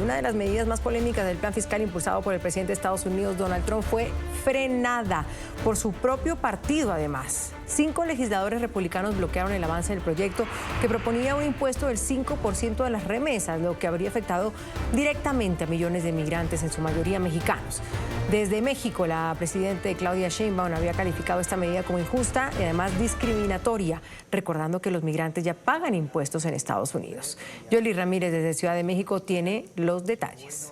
una de las medidas más polémicas del plan fiscal impulsado por el presidente de Estados Unidos, Donald Trump, fue frenada por su propio partido, además. 5 legisladores republicanos bloquearon el avance del proyecto que proponía un impuesto del 5% de las remesas, lo que habría afectado directamente a millones de migrantes, en su mayoría mexicanos. Desde México, la presidenta Claudia Sheinbaum había calificado esta medida como injusta y además discriminatoria, recordando que los migrantes ya pagan impuestos en Estados Unidos. Yoli Ramírez, desde Ciudad de México, tiene los detalles.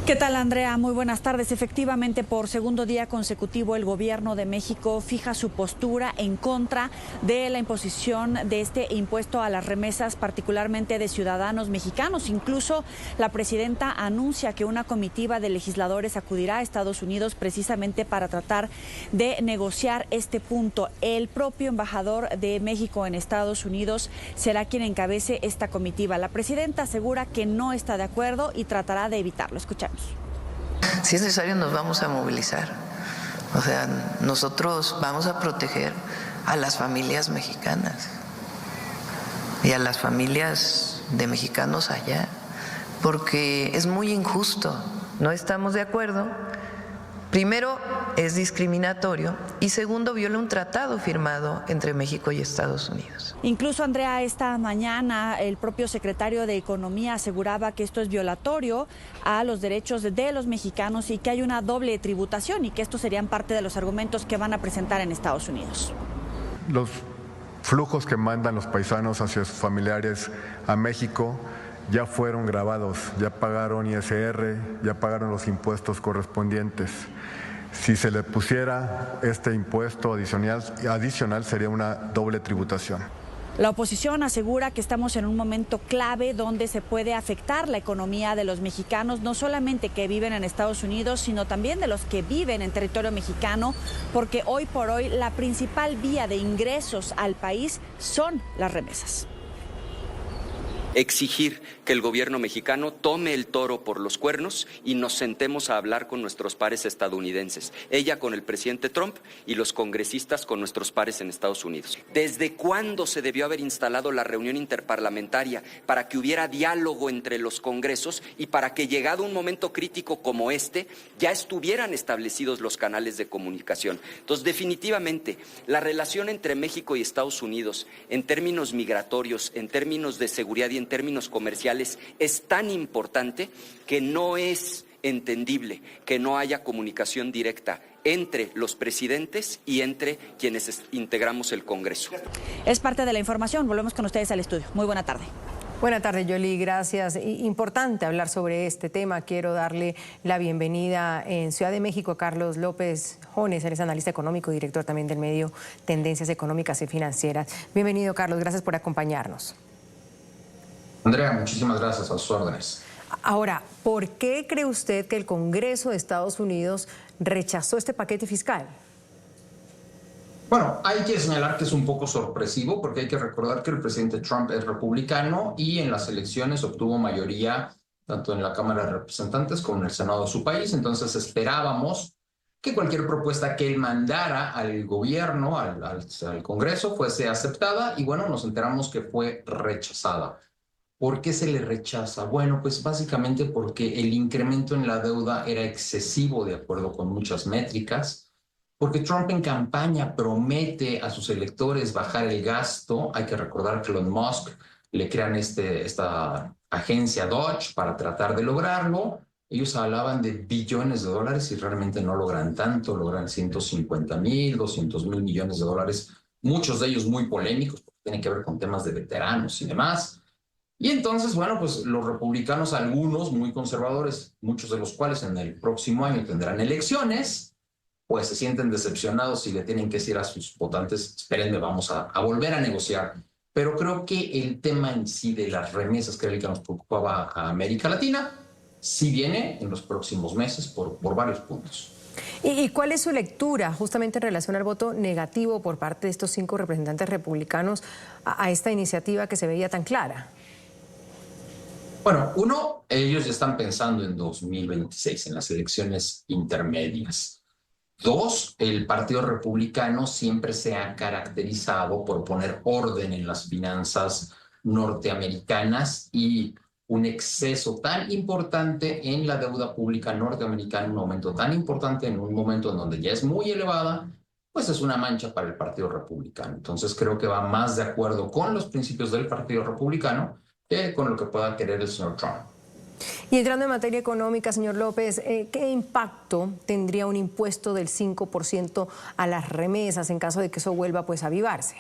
¿Qué tal, Andrea? Muy buenas tardes. Efectivamente, por segundo día consecutivo, el gobierno de México fija su postura en contra de la imposición de este impuesto a las remesas, particularmente de ciudadanos mexicanos. Incluso la presidenta anuncia que una comitiva de legisladores acudirá a Estados Unidos precisamente para tratar de negociar este punto. El propio embajador de México en Estados Unidos será quien encabece esta comitiva. La presidenta asegura que no está de acuerdo y tratará de evitarlo. Escuchamos. Si es necesario, nos vamos a movilizar. O sea, nosotros vamos a proteger a las familias mexicanas y a las familias de mexicanos allá, porque es muy injusto. No estamos de acuerdo. Primero, es discriminatorio y segundo, viola un tratado firmado entre México y Estados Unidos. Incluso, Andrea, esta mañana el propio secretario de Economía aseguraba que esto es violatorio a los derechos de los mexicanos y que hay una doble tributación y que estos serían parte de los argumentos que van a presentar en Estados Unidos. Los flujos que mandan los paisanos hacia sus familiares a México ya fueron grabados, ya pagaron ISR, ya pagaron los impuestos correspondientes. Si se le pusiera este impuesto adicional sería una doble tributación. La oposición asegura que estamos en un momento clave donde se puede afectar la economía de los mexicanos, no solamente que viven en Estados Unidos, sino también de los que viven en territorio mexicano, porque hoy por hoy la principal vía de ingresos al país son las remesas. Exigir que el gobierno mexicano tome el toro por los cuernos y nos sentemos a hablar con nuestros pares estadounidenses, ella con el presidente Trump y los congresistas con nuestros pares en Estados Unidos. ¿Desde cuándo se debió haber instalado la reunión interparlamentaria para que hubiera diálogo entre los congresos y para que, llegado un momento crítico como este, ya estuvieran establecidos los canales de comunicación? Entonces, definitivamente, la relación entre México y Estados Unidos en términos migratorios, en términos de seguridad y en términos comerciales es tan importante que no es entendible que no haya comunicación directa entre los presidentes y entre quienes integramos el Congreso. Es parte de la información. Volvemos con ustedes al estudio. Muy buena tarde. Buenas tardes, Yoli, gracias. Importante hablar sobre este tema. Quiero darle la bienvenida en Ciudad de México a Carlos López Jones, él es analista económico y director también del medio Tendencias Económicas y Financieras. Bienvenido, Carlos, gracias por acompañarnos. Andrea, muchísimas gracias, a sus órdenes. Ahora, ¿por qué cree usted que el Congreso de Estados Unidos rechazó este paquete fiscal? Bueno, hay que señalar que es un poco sorpresivo porque hay que recordar que el presidente Trump es republicano y en las elecciones obtuvo mayoría tanto en la Cámara de Representantes como en el Senado de su país. Entonces esperábamos que cualquier propuesta que él mandara al gobierno, al Congreso, fuese aceptada y bueno, nos enteramos que fue rechazada. ¿Por qué se le rechaza? Bueno, pues básicamente porque el incremento en la deuda era excesivo de acuerdo con muchas métricas, porque Trump en campaña promete a sus electores bajar el gasto. Hay que recordar que Elon Musk le crean esta agencia Dodge para tratar de lograrlo. Ellos hablaban de billones de dólares y realmente no logran tanto, logran 150,000, 200,000 millones de dólares, muchos de ellos muy polémicos porque tienen que ver con temas de veteranos y demás. Y entonces, bueno, pues los republicanos, algunos muy conservadores, muchos de los cuales en el próximo año tendrán elecciones, pues se sienten decepcionados y le tienen que decir a sus votantes, espérenme, vamos a volver a negociar. Pero creo que el tema en sí de las remesas, que era el que nos preocupaba a América Latina, sí viene en los próximos meses por varios puntos. ¿Y cuál es su lectura justamente en relación al voto negativo por parte de estos 5 representantes republicanos a esta iniciativa que se veía tan clara? Bueno, uno, ellos ya están pensando en 2026, en las elecciones intermedias. 2, el Partido Republicano siempre se ha caracterizado por poner orden en las finanzas norteamericanas y un exceso tan importante en la deuda pública norteamericana, un aumento tan importante en un momento en donde ya es muy elevada, pues es una mancha para el Partido Republicano. Entonces creo que va más de acuerdo con los principios del Partido Republicano que con lo que pueda querer el señor Trump. Y entrando en materia económica, señor López, ¿qué impacto tendría un impuesto del 5% a las remesas en caso de que eso vuelva pues a avivarse?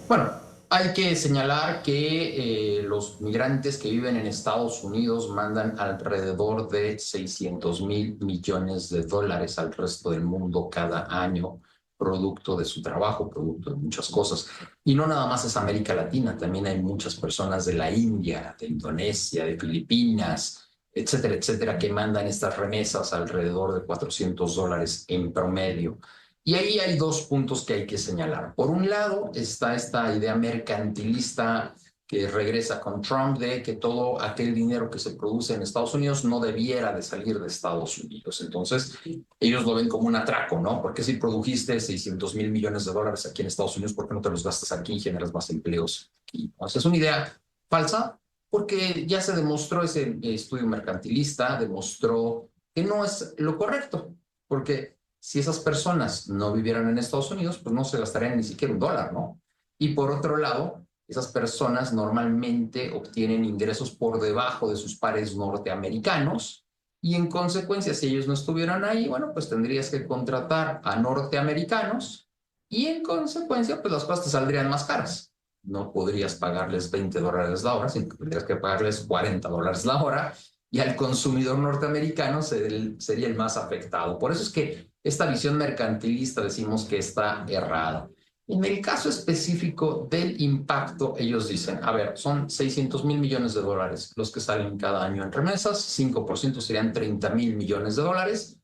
Bueno, hay que señalar que los migrantes que viven en Estados Unidos mandan alrededor de 600,000 millones de dólares al resto del mundo cada año, producto de su trabajo, producto de muchas cosas. Y no nada más es América Latina, también hay muchas personas de la India, de Indonesia, de Filipinas, etcétera, etcétera, que mandan estas remesas alrededor de $400 en promedio. Y ahí hay dos puntos que hay que señalar. Por un lado está esta idea mercantilista que regresa con Trump de que todo aquel dinero que se produce en Estados Unidos no debiera de salir de Estados Unidos. Entonces, ellos lo ven como un atraco, ¿no? Porque si produjiste 600,000 millones de dólares aquí en Estados Unidos, ¿por qué no te los gastas aquí y generas más empleos aquí? O sea, es una idea falsa porque ya se demostró, ese estudio mercantilista demostró que no es lo correcto, porque si esas personas no vivieran en Estados Unidos, pues no se gastarían ni siquiera $1, ¿no? Y por otro lado, esas personas normalmente obtienen ingresos por debajo de sus pares norteamericanos y en consecuencia, si ellos no estuvieran ahí, bueno, pues tendrías que contratar a norteamericanos y en consecuencia, pues las cosas te saldrían más caras. No podrías pagarles $20 la hora, sino que tendrías que pagarles $40 la hora y al consumidor norteamericano sería el más afectado. Por eso es que esta visión mercantilista decimos que está errada. En el caso específico del impacto, ellos dicen, a ver, son 600,000 millones de dólares los que salen cada año en remesas, 5% serían 30,000 millones de dólares,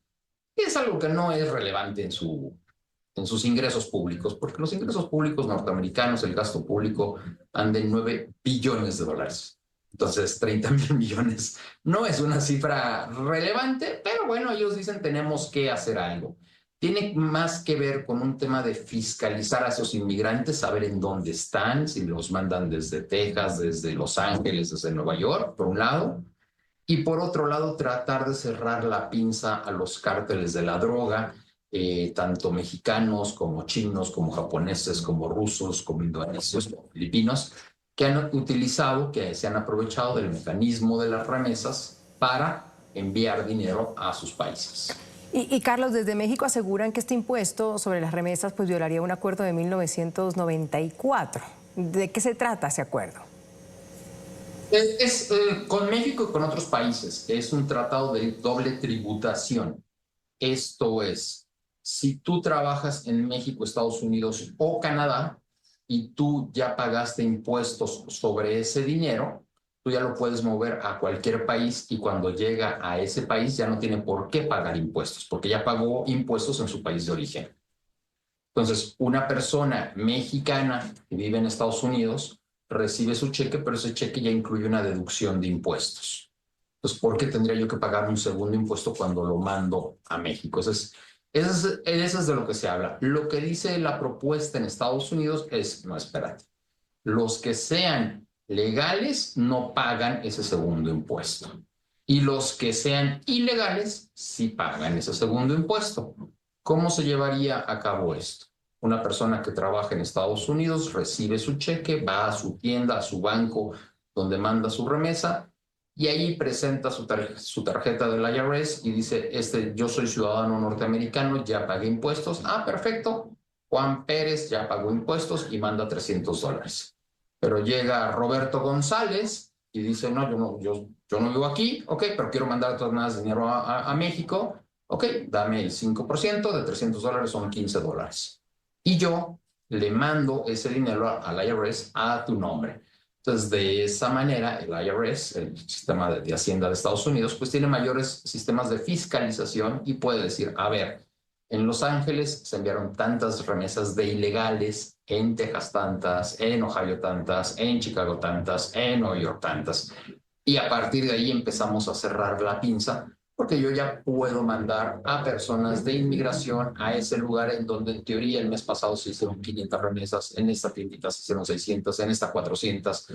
y es algo que no es relevante en sus ingresos públicos, porque los ingresos públicos norteamericanos, el gasto público, anda en 9 billones de dólares. Entonces, 30,000 millones no es una cifra relevante, pero bueno, ellos dicen tenemos que hacer algo. Tiene más que ver con un tema de fiscalizar a esos inmigrantes, saber en dónde están, si los mandan desde Texas, desde Los Ángeles, desde Nueva York, por un lado, y por otro lado, tratar de cerrar la pinza a los cárteles de la droga, tanto mexicanos como chinos, como japoneses, como rusos, como indonesios, como filipinos, que han utilizado, que se han aprovechado del mecanismo de las remesas para enviar dinero a sus países. Y Carlos, desde México aseguran que este impuesto sobre las remesas pues violaría un acuerdo de 1994. ¿De qué se trata ese acuerdo? Es con México y con otros países. Es un tratado de doble tributación. Esto es, si tú trabajas en México, Estados Unidos o Canadá, y tú ya pagaste impuestos sobre ese dinero, tú ya lo puedes mover a cualquier país y cuando llega a ese país ya no tiene por qué pagar impuestos, porque ya pagó impuestos en su país de origen. Entonces, una persona mexicana que vive en Estados Unidos recibe su cheque, pero ese cheque ya incluye una deducción de impuestos. Entonces, ¿por qué tendría yo que pagar un segundo impuesto cuando lo mando a México? Eso es de lo que se habla. Lo que dice la propuesta en Estados Unidos es, no, espérate, los que sean legales no pagan ese segundo impuesto. Y los que sean ilegales sí pagan ese segundo impuesto. ¿Cómo se llevaría a cabo esto? Una persona que trabaja en Estados Unidos recibe su cheque, va a su tienda, a su banco, donde manda su remesa, y ahí presenta su tarjeta del IRS y dice, yo soy ciudadano norteamericano, ya pagué impuestos. Ah, perfecto. Juan Pérez ya pagó impuestos y manda $300. Pero llega Roberto González y dice, no, yo no vivo aquí, ok, pero quiero mandar todas más dinero a México. Ok, dame el 5% de $300, son $15. Y yo le mando ese dinero al IRS a tu nombre. Entonces, de esa manera, el IRS, el sistema de Hacienda de Estados Unidos, pues tiene mayores sistemas de fiscalización y puede decir, a ver, en Los Ángeles se enviaron tantas remesas de ilegales, en Texas tantas, en Ohio tantas, en Chicago tantas, en Nueva York tantas. Y a partir de ahí empezamos a cerrar la pinza, porque yo ya puedo mandar a personas de inmigración a ese lugar en donde en teoría el mes pasado se hicieron 500 remesas, en esta tiendita se hicieron 600, en esta 400.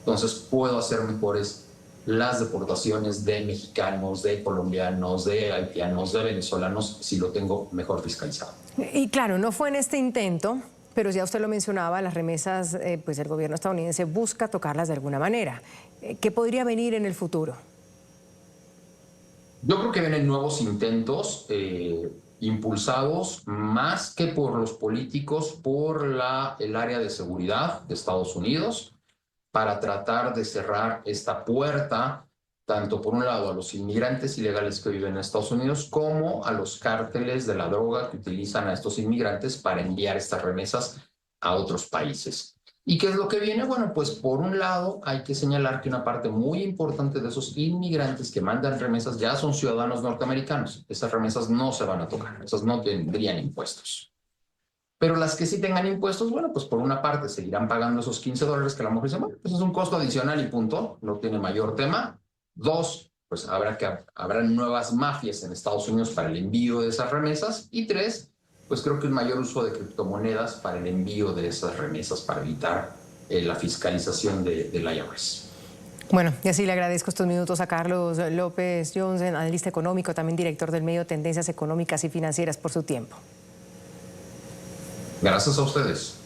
entonces puedo hacer mejores las deportaciones de mexicanos, de colombianos, de haitianos, de venezolanos, si lo tengo mejor fiscalizado. Y claro, no fue en este intento, pero ya usted lo mencionaba, las remesas, pues el gobierno estadounidense busca tocarlas de alguna manera. ¿Qué podría venir en el futuro? Yo creo que vienen nuevos intentos impulsados más que por los políticos, por el área de seguridad de Estados Unidos, para tratar de cerrar esta puerta, tanto por un lado a los inmigrantes ilegales que viven en Estados Unidos, como a los cárteles de la droga que utilizan a estos inmigrantes para enviar estas remesas a otros países. ¿Y qué es lo que viene? Bueno, pues por un lado hay que señalar que una parte muy importante de esos inmigrantes que mandan remesas ya son ciudadanos norteamericanos. Esas remesas no se van a tocar, esas no tendrían impuestos. Pero las que sí tengan impuestos, bueno, pues por una parte seguirán pagando esos $15 que a lo mejor dicen, bueno, pues es un costo adicional y punto, no tiene mayor tema. Dos, pues habrán nuevas mafias en Estados Unidos para el envío de esas remesas. Y tres, pues creo que un mayor uso de criptomonedas para el envío de esas remesas para evitar la fiscalización del IRS. Bueno, y así le agradezco estos minutos a Carlos López Johnson, analista económico, también director del medio Tendencias Económicas y Financieras, por su tiempo. Gracias a ustedes.